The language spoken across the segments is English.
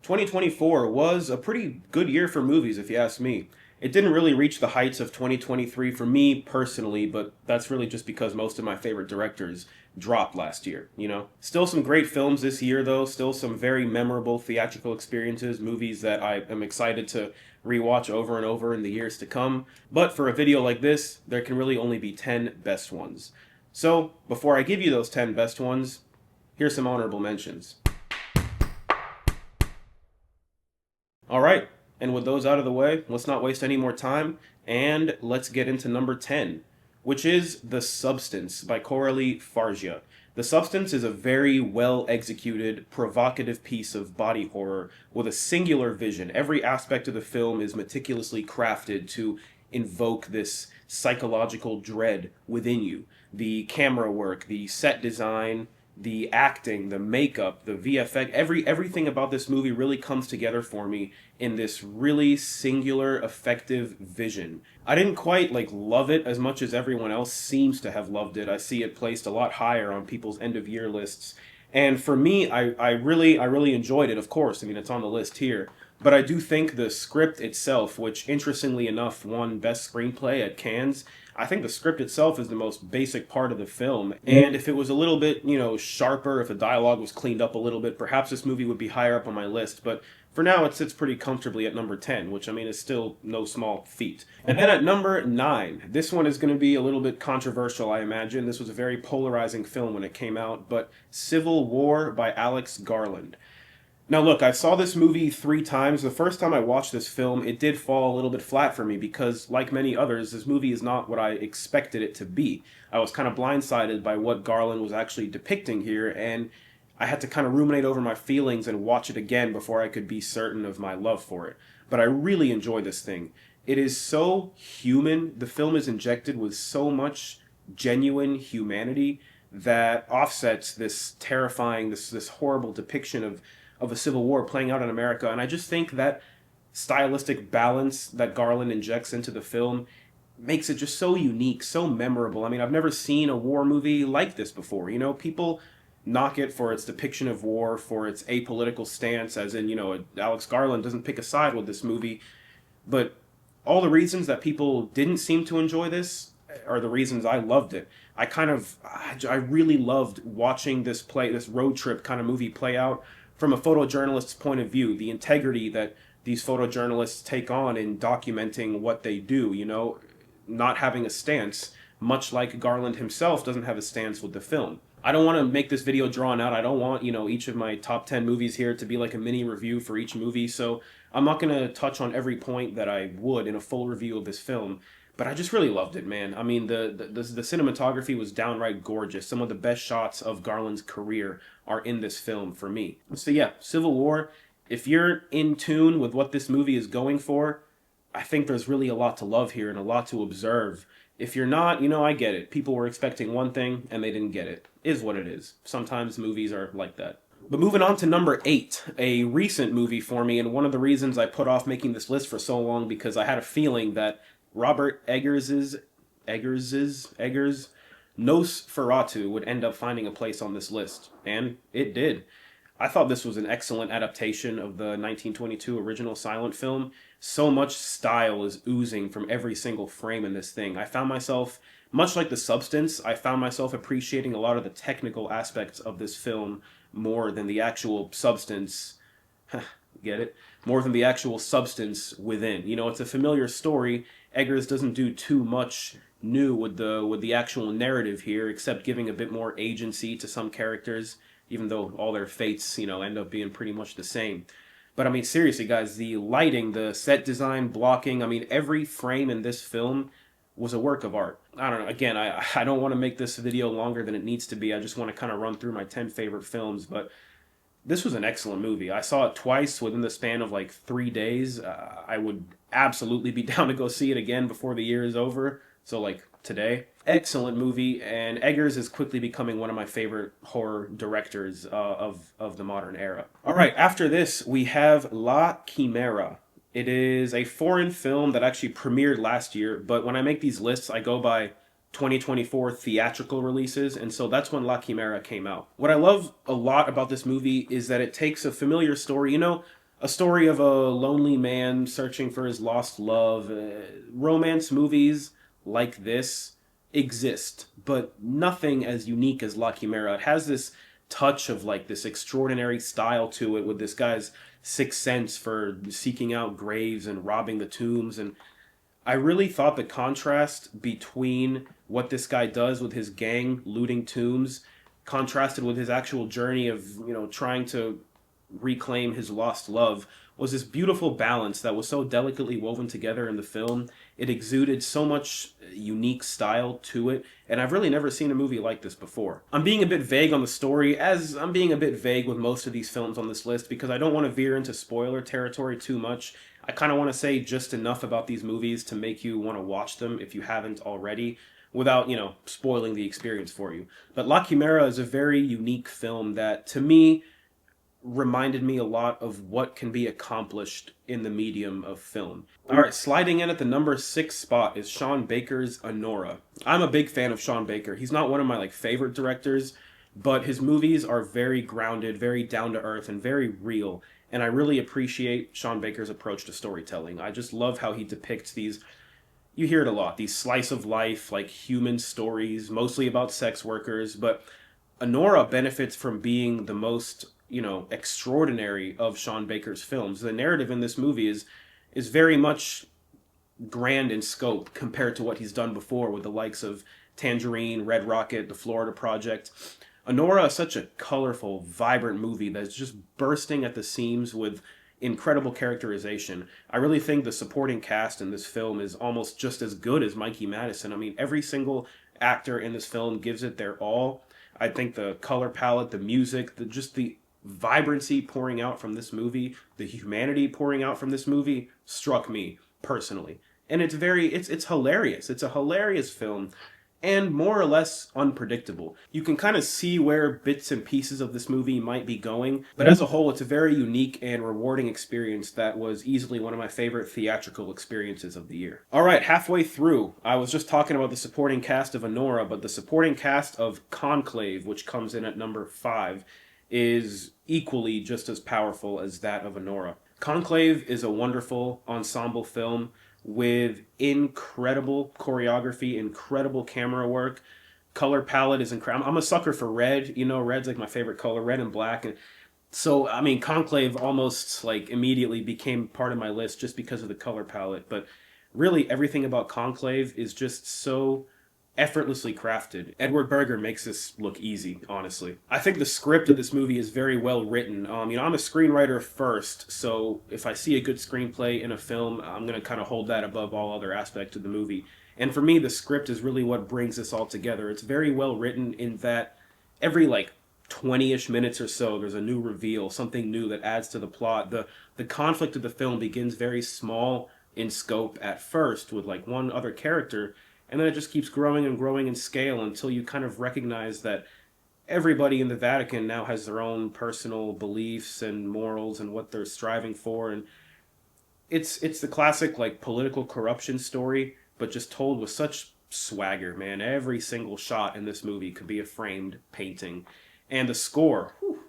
2024 was a pretty good year for movies, if you ask me. It didn't really reach the heights of 2023 for me personally, but that's really just because most of my favorite directors dropped last year, you know? Still some great films this year, though. Still some very memorable theatrical experiences, movies that I am excited to rewatch over and over in the years to come. But for a video like this, there can really only be 10 best ones. So, before I give you those 10 best ones, here's some honorable mentions. All right, and with those out of the way, let's not waste any more time and let's get into number 10, which is The Substance by Coralie Fargia. The Substance is a very well executed, provocative piece of body horror with a singular vision. Every aspect of the film is meticulously crafted to invoke this psychological dread within you. The camera work, the set design, the acting, the makeup, the VFX, everything about this movie really comes together for me in this really singular, effective vision. I didn't quite love it as much as everyone else seems to have loved it. I see it placed a lot higher on people's end of year lists. And for me, I really enjoyed it, of course. I mean, it's on the list here. But I do think the script itself, which interestingly enough won Best Screenplay at Cannes, I think the script itself is the most basic part of the film. And if it was a little bit, sharper, if the dialogue was cleaned up a little bit, perhaps this movie would be higher up on my list. But for now, it sits pretty comfortably at number 10, which I mean is still no small feat. And then at number 9, this one is going to be a little bit controversial, I imagine. This was a very polarizing film when it came out, but Civil War by Alex Garland. Now, look, I saw this movie 3 times. The first time I watched this film, it did fall a little bit flat for me because, like many others, this movie is not what I expected it to be. I was kind of blindsided by what Garland was actually depicting here, and I had to kind of ruminate over my feelings and watch it again before I could be certain of my love for it. But I really enjoy this thing. It is so human. The film is injected with so much genuine humanity that offsets this terrifying, this horrible depiction of a civil war playing out in America. And I just think that stylistic balance that Garland injects into the film makes it just so unique, so memorable. I mean, I've never seen a war movie like this before. People knock it for its depiction of war, for its apolitical stance, as in, Alex Garland doesn't pick a side with this movie. But all the reasons that people didn't seem to enjoy this are the reasons I loved it. I really loved watching this road trip kind of movie play out from a photojournalist's point of view, the integrity that these photojournalists take on in documenting what they do, not having a stance, much like Garland himself doesn't have a stance with the film. I don't want to make this video drawn out. I don't want, each of my top 10 movies here to be like a mini review for each movie, so I'm not going to touch on every point that I would in a full review of this film. But I just really loved it, man. I mean, the cinematography was downright gorgeous. Some of the best shots of Garland's career are in this film for me. So yeah, Civil War, if you're in tune with what this movie is going for, I think there's really a lot to love here and a lot to observe. If you're not, I get it. People were expecting one thing and they didn't get it. Is what it is. Sometimes movies are like that. But moving on to number 8, a recent movie for me, and one of the reasons I put off making this list for so long because I had a feeling that Robert Eggers' Nosferatu would end up finding a place on this list, and it did. I thought this was an excellent adaptation of the 1922 original silent film. So much style is oozing from every single frame in this thing. I found myself, much like The Substance, I found myself appreciating a lot of the technical aspects of this film more than the actual substance. Get it? More than the actual substance within. It's a familiar story. Eggers doesn't do too much new with the actual narrative here, except giving a bit more agency to some characters, even though all their fates, end up being pretty much the same. But I mean, seriously, guys, the lighting, the set design, blocking, I mean, every frame in this film was a work of art. I don't know. Again, I don't want to make this video longer than it needs to be. I just want to kind of run through my 10 favorite films, but this was an excellent movie. I saw it twice within the span of 3 days. I would absolutely be down to go see it again before the year is over. So today. Excellent movie, and Eggers is quickly becoming one of my favorite horror directors of the modern era. All right, after this, we have La Chimera. It is a foreign film that actually premiered last year, but when I make these lists, I go by 2024 theatrical releases, and so that's when La Chimera came out. What I love a lot about this movie is that it takes a familiar story. a story of a lonely man searching for his lost love. Romance movies like this exist, but nothing as unique as La Chimera. It has this touch of like this extraordinary style to it with this guy's sixth sense for seeking out graves and robbing the tombs. And I really thought the contrast between what this guy does with his gang looting tombs contrasted with his actual journey of, trying to reclaim his lost love was this beautiful balance that was so delicately woven together in the film. It exuded so much unique style to it, and I've really never seen a movie like this before. I'm being a bit vague on the story, as I'm being a bit vague with most of these films on this list because I don't want to veer into spoiler territory too much. I kind of want to say just enough about these movies to make you want to watch them if you haven't already without, spoiling the experience for you. But La Chimera is a very unique film that, to me, reminded me a lot of what can be accomplished in the medium of film. All right, sliding in at the number 6 spot is Sean Baker's Anora. I'm a big fan of Sean Baker. He's not one of my favorite directors, but his movies are very grounded, very down to earth, and very real. And I really appreciate Sean Baker's approach to storytelling. I just love how he depicts these, you hear it a lot, these slice of life, human stories, mostly about sex workers, but Anora benefits from being the most, extraordinary of Sean Baker's films. The narrative in this movie is very much grand in scope compared to what he's done before with the likes of Tangerine, Red Rocket, The Florida Project. Anora is such a colorful, vibrant movie that's just bursting at the seams with incredible characterization. I really think the supporting cast in this film is almost just as good as Mikey Madison. I mean, every single actor in this film gives it their all. I think the color palette, the music, just the vibrancy pouring out from this movie, the humanity pouring out from this movie struck me personally. And it's hilarious. It's a hilarious film and more or less unpredictable. You can kind of see where bits and pieces of this movie might be going, but as a whole, it's a very unique and rewarding experience that was easily one of my favorite theatrical experiences of the year. All right, halfway through, I was just talking about the supporting cast of Anora, but the supporting cast of Conclave, which comes in at number 5, is equally just as powerful as that of Anora. Conclave is a wonderful ensemble film with incredible choreography, incredible camera work. Color palette is incredible. I'm a sucker for red. Red's my favorite color, red and black. And so, Conclave almost immediately became part of my list just because of the color palette. But really, everything about Conclave is just so effortlessly crafted. Edward Berger makes this look easy, honestly. I think the script of this movie is very well written. I'm a screenwriter first, so if I see a good screenplay in a film, I'm going to kind of hold that above all other aspects of the movie. And for me, the script is really what brings this all together. It's very well written in that every 20-ish minutes or so, there's a new reveal, something new that adds to the plot. The conflict of the film begins very small in scope at first with one other character, and then it just keeps growing and growing in scale until you kind of recognize that everybody in the Vatican now has their own personal beliefs and morals and what they're striving for. And it's the classic political corruption story, but just told with such swagger, man. Every single shot in this movie could be a framed painting. And the score, whew,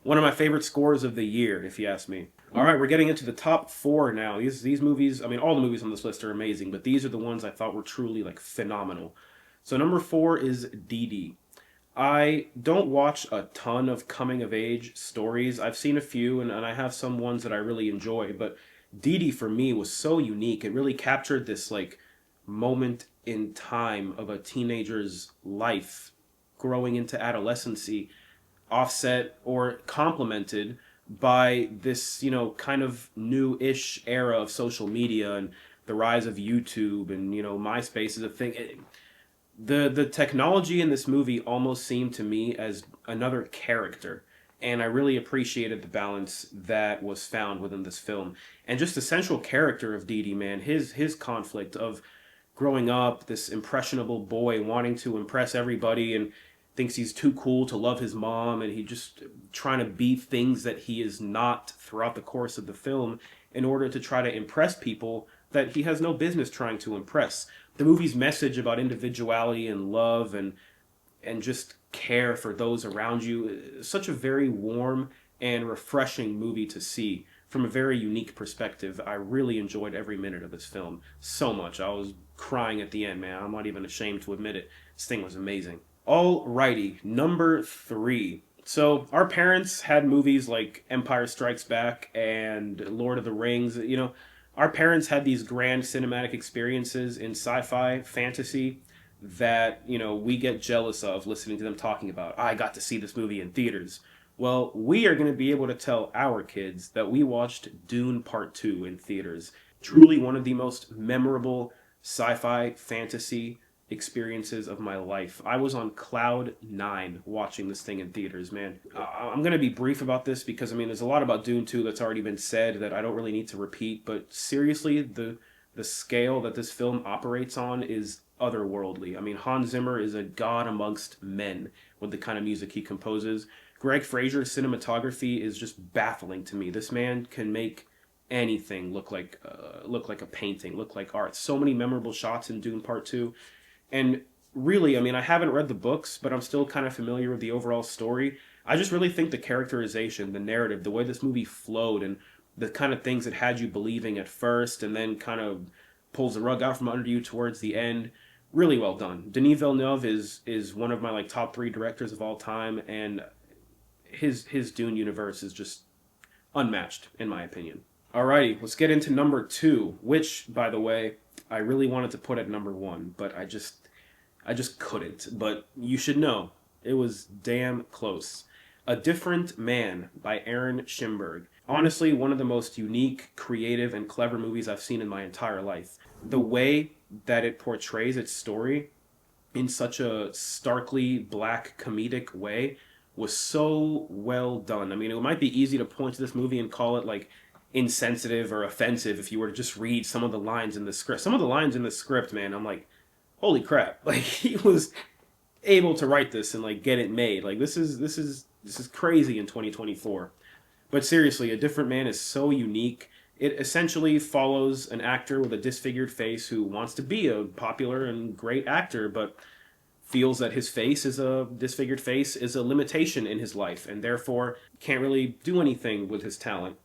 one of my favorite scores of the year, if you ask me. All right, we're getting into the top 4 now. These movies, all the movies on this list are amazing, but these are the ones I thought were truly phenomenal. So number 4 is Didi. I don't watch a ton of coming of age stories. I've seen a few, and I have some ones that I really enjoy, but Didi for me was so unique. It really captured this moment in time of a teenager's life growing into adolescency, offset or complemented by this, kind of new-ish era of social media and the rise of YouTube and, MySpace is a thing. The technology in this movie almost seemed to me as another character, and I really appreciated the balance that was found within this film. And just the central character of Didi, man, his conflict of growing up, this impressionable boy wanting to impress everybody and thinks he's too cool to love his mom, and he just trying to be things that he is not throughout the course of the film in order to try to impress people that he has no business trying to impress. The movie's message about individuality and love and just care for those around you is such a very warm and refreshing movie to see from a very unique perspective. I really enjoyed every minute of this film so much. I was crying at the end, man. I'm not even ashamed to admit it. This thing was amazing. Alrighty, number 3. So our parents had movies like Empire Strikes Back and Lord of the Rings. You know, our parents had these grand cinematic experiences in sci-fi, fantasy that, you know, we get jealous of listening to them talking about. I got to see this movie in theaters. Well, we are going to be able to tell our kids that we watched Dune Part 2 in theaters. Truly one of the most memorable sci-fi fantasy experiences of my life. I was on cloud 9 watching this thing in theaters, man. I'm going to be brief about this because, I mean, there's a lot about Dune 2 that's already been said that I don't really need to repeat, but seriously, the scale that this film operates on is otherworldly. I mean, Hans Zimmer is a god amongst men with the kind of music he composes. Greg Fraser's cinematography is just baffling to me. This man can make anything look like a painting, look like art. So many memorable shots in Dune Part 2. And really, I mean, I haven't read the books, but I'm still kind of familiar with the overall story. I just really think the characterization, the narrative, the way this movie flowed, and the kind of things it had you believing at first and then kind of pulls the rug out from under you towards the end, really well done. Denis Villeneuve is one of my like top 3 directors of all time, and his Dune universe is just unmatched in my opinion. Alrighty, let's get into number 2, which, by the way, I really wanted to put at number 1, but I just couldn't. But you should know, it was damn close. A Different Man by Aaron Schimberg. Honestly, one of the most unique, creative, and clever movies I've seen in my entire life. The way that it portrays its story in such a starkly black comedic way was so well done. I mean, it might be easy to point to this movie and call it like insensitive or offensive if you were to just read some of the lines in the script. Some of the lines in the script, man, I'm like, holy crap. Like, he was able to write this and like get it made. Like, this is crazy in 2024. But seriously, A Different Man is so unique. It essentially follows an actor with a disfigured face who wants to be a popular and great actor, but feels that his face is a disfigured face is a limitation in his life, and therefore can't really do anything with his talent.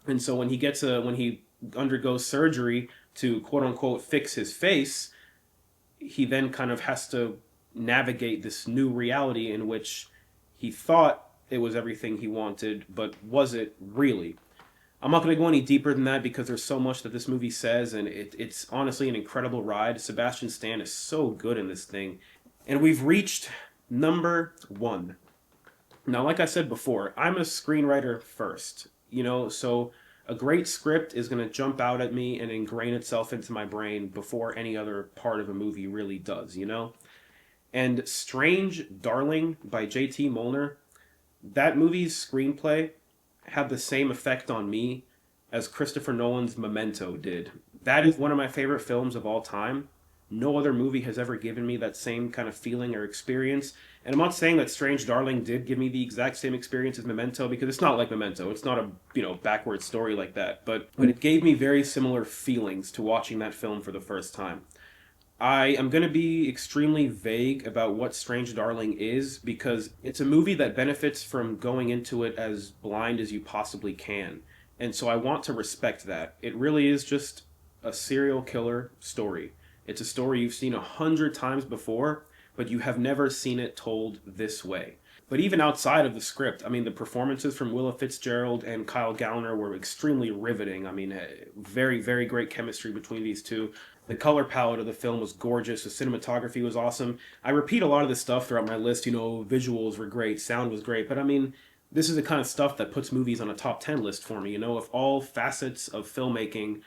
And so when he undergoes surgery to quote unquote fix his face, he then kind of has to navigate this new reality in which he thought it was everything he wanted, but was it really? I'm not going to go any deeper than that because there's so much that this movie says, and it's honestly an incredible ride. Sebastian Stan is so good in this thing. And we've reached number 1. Now, like I said before, I'm a screenwriter first, you know, so a great script is going to jump out at me and ingrain itself into my brain before any other part of a movie really does, you know? And Strange Darling by J.T. Molnar, that movie's screenplay had the same effect on me as Christopher Nolan's Memento did. That is one of my favorite films of all time. No other movie has ever given me that same kind of feeling or experience. And I'm not saying that Strange Darling did give me the exact same experience as Memento, because it's not like Memento. It's not a, you know, backward story like that. But it gave me very similar feelings to watching that film for the first time. I am going to be extremely vague about what Strange Darling is, because it's a movie that benefits from going into it as blind as you possibly can. And so I want to respect that. It really is just a serial killer story. It's a story you've seen 100 times before, but you have never seen it told this way. But even outside of the script, I mean, the performances from Willa Fitzgerald and Kyle Gallner were extremely riveting. I mean, very, very great chemistry between these two. The color palette of the film was gorgeous. The cinematography was awesome. I repeat a lot of this stuff throughout my list. You know, visuals were great, sound was great. But I mean, this is the kind of stuff that puts movies on a top 10 list for me. You know, if all facets of filmmaking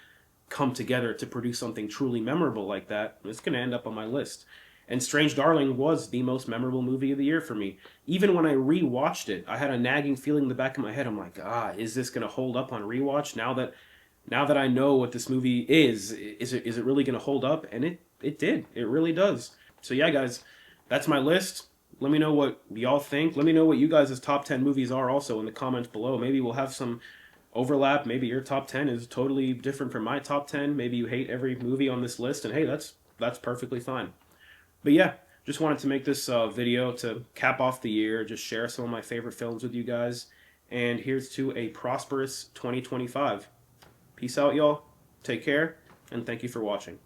come together to produce something truly memorable like that, it's going to end up on my list. And Strange Darling was the most memorable movie of the year for me. Even when I rewatched it, I had a nagging feeling in the back of my head. I'm like, is this going to hold up on rewatch? Now that I know what this movie is it really going to hold up? And it did. It really does. So yeah, guys, that's my list. Let me know what y'all think. Let me know what you guys' top 10 movies are also in the comments below. Maybe we'll have some overlap. Maybe your top 10 is totally different from my top 10. Maybe you hate every movie on this list, and hey, that's perfectly fine. But yeah, just wanted to make this video to cap off the year, just share some of my favorite films with you guys. And here's to a prosperous 2025. Peace out, y'all. Take care, and thank you for watching.